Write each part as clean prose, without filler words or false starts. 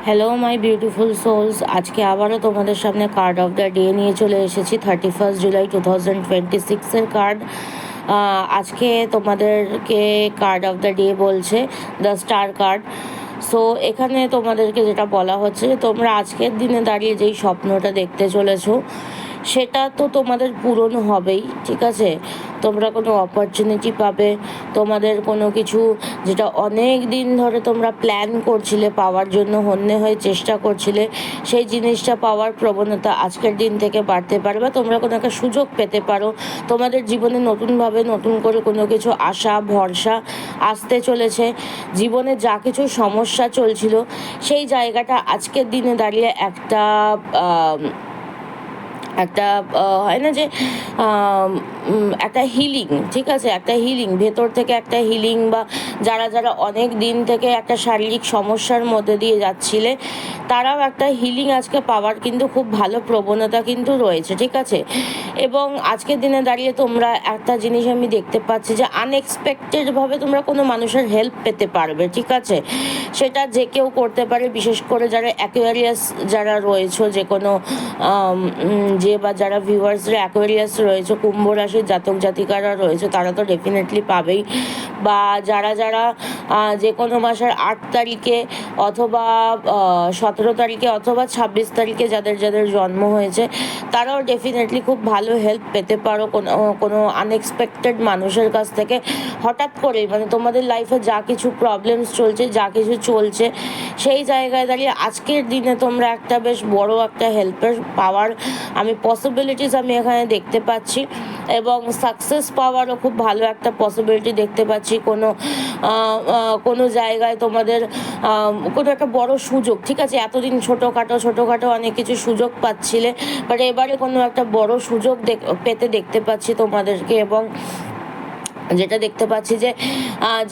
Hello my beautiful sols, আজকে আবারও তোমাদের সামনে কার্ড অফ দ্য ডে নিয়ে চলে এসেছি। 31 জুলাই 2026-এর কার্ড। আজকে তোমাদেরকে কার্ড অফ দ্য ডে বলছে দ্য স্টার কার্ড। সো এখানে তোমাদেরকে যেটা বলা হচ্ছে যে তোমরা আজকের দিনে দাঁড়িয়ে যেই স্বপ্নটা দেখতে চলেছো সেটা তো তোমাদের পূরণ হবেই, ঠিক আছে। তোমরা কোনো অপরচুনিটি পাবে, তোমাদের কোনো কিছু যেটা অনেক দিন ধরে তোমরা প্ল্যান করছিলে পাওয়ার জন্য, হন্যে হয়ে চেষ্টা করছিলে, সেই জিনিসটা পাওয়ার প্রবণতা আজকের দিন থেকে বাড়তে পারে, বা তোমরা কোনো একটা সুযোগ পেতে পারো। তোমাদের জীবনে নতুনভাবে নতুন করে কোনো কিছু আশা ভরসা আসতে চলেছে। জীবনে যা কিছু সমস্যা চলছিল সেই জায়গাটা আজকের দিনে দাঁড়িয়ে একটা হয় না যে একটা হিলিং, ঠিক আছে, একটা হিলিং ভেতর থেকে একটা হিলিং, বা যারা যারা অনেক দিন থেকে একটা শারীরিক সমস্যার মধ্যে দিয়ে যাচ্ছিলে তারাও একটা হিলিং আজকে পাওয়ার কিন্তু খুব ভালো প্রবণতা কিন্তু রয়েছে, ঠিক আছে। এবং আজকের দিনে দাঁড়িয়ে তোমরা একটা জিনিস আমি দেখতে পাচ্ছি যে আনএক্সপেক্টেডভাবে তোমরা কোনো মানুষের হেল্প পেতে পারবে, ঠিক আছে। সেটা যে কেউ করতে পারে, বিশেষ করে যারা অ্যাকোয়ারিয়াস যারা রয়েছে, যে কোনো বা যারা ভিউয়ার্সরা অ্যাকোয়ারিয়াস রয়েছে, কুম্ভ রাশির জাতক জাতিকারা রয়েছে, তারা তো ডেফিনেটলি পাবেই। বা যারা যারা যে কোনো মাসের 8 তারিখে অথবা 17 তারিখে অথবা 26 তারিখে যাদের যাদের জন্ম হয়েছে তারাও ডেফিনেটলি খুব ভালো হেল্প পেতে পারো কোনো আনএক্সপেক্টেড মানুষের কাছ থেকে। হঠাৎ করেই মানে তোমাদের লাইফে যা কিছু প্রবলেমস চলছে, যা কিছু চলছে, সেই জায়গায় দাঁড়িয়ে আজকের দিনে তোমরা একটা বেশ বড় একটা হেল্পের পাওয়ার পসিবিলিটিস আমি এখানে দেখতে পাচ্ছি। এবং সাকসেস পাওয়ারও খুব ভালো একটা পসিবিলিটি দেখতে পাচ্ছি। কোনো জায়গায় তোমাদের কোনো একটা বড় সুযোগ, ঠিক আছে। এতদিন ছোটোখাটো অনেক কিছু সুযোগ পাচ্ছিলে, বাট এবারে কোনো একটা বড় সুযোগ পেতে দেখতে পাচ্ছি তোমাদেরকে। এবং যেটা দেখতে পাচ্ছি যে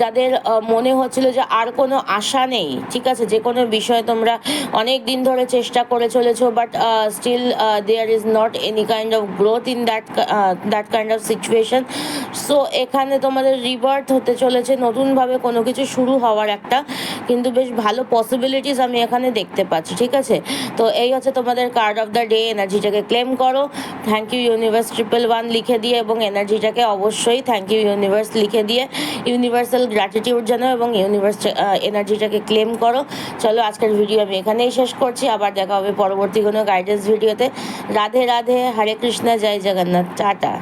যাদের মনে হচ্ছিল যে আর কোনো আশা নেই, ঠিক আছে, যে কোনো বিষয়ে তোমরা অনেক দিন ধরে চেষ্টা করে চলেছো, but still there is not any kind of growth in that kind of situation. So এখানে তোমাদের রিবার্থ হতে চলেছে, নতুনভাবে কোনো কিছু শুরু হওয়ার একটা কিন্তু বেশ ভালো পসিবিলিটিস আমি এখানে দেখতে পাচ্ছি, ঠিক আছে। তো এই হচ্ছে তোমাদের কার্ড অফ দ্য ডে। এনার্জিটাকে ক্লেম করো, থ্যাংক ইউ ইউনিভার্স 111 লিখে দিয়ে, এবং এনার্জিটাকে অবশ্যই থ্যাংক ইউ ইউনিভার্স লিখে দিয়ে ইউনিভার্সাল গ্র্যাটিটিউড জানাও এবং ইউনিভার্স এনার্জিটাকে ক্লেম করো। চলো আজকের ভিডিও আমি এখানেই শেষ করছি, আবার দেখা হবে পরবর্তী কোনো গাইডেন্স ভিডিওতে। রাধে রাধে, হরে কৃষ্ণা, জয় জগন্নাথ, টাটা।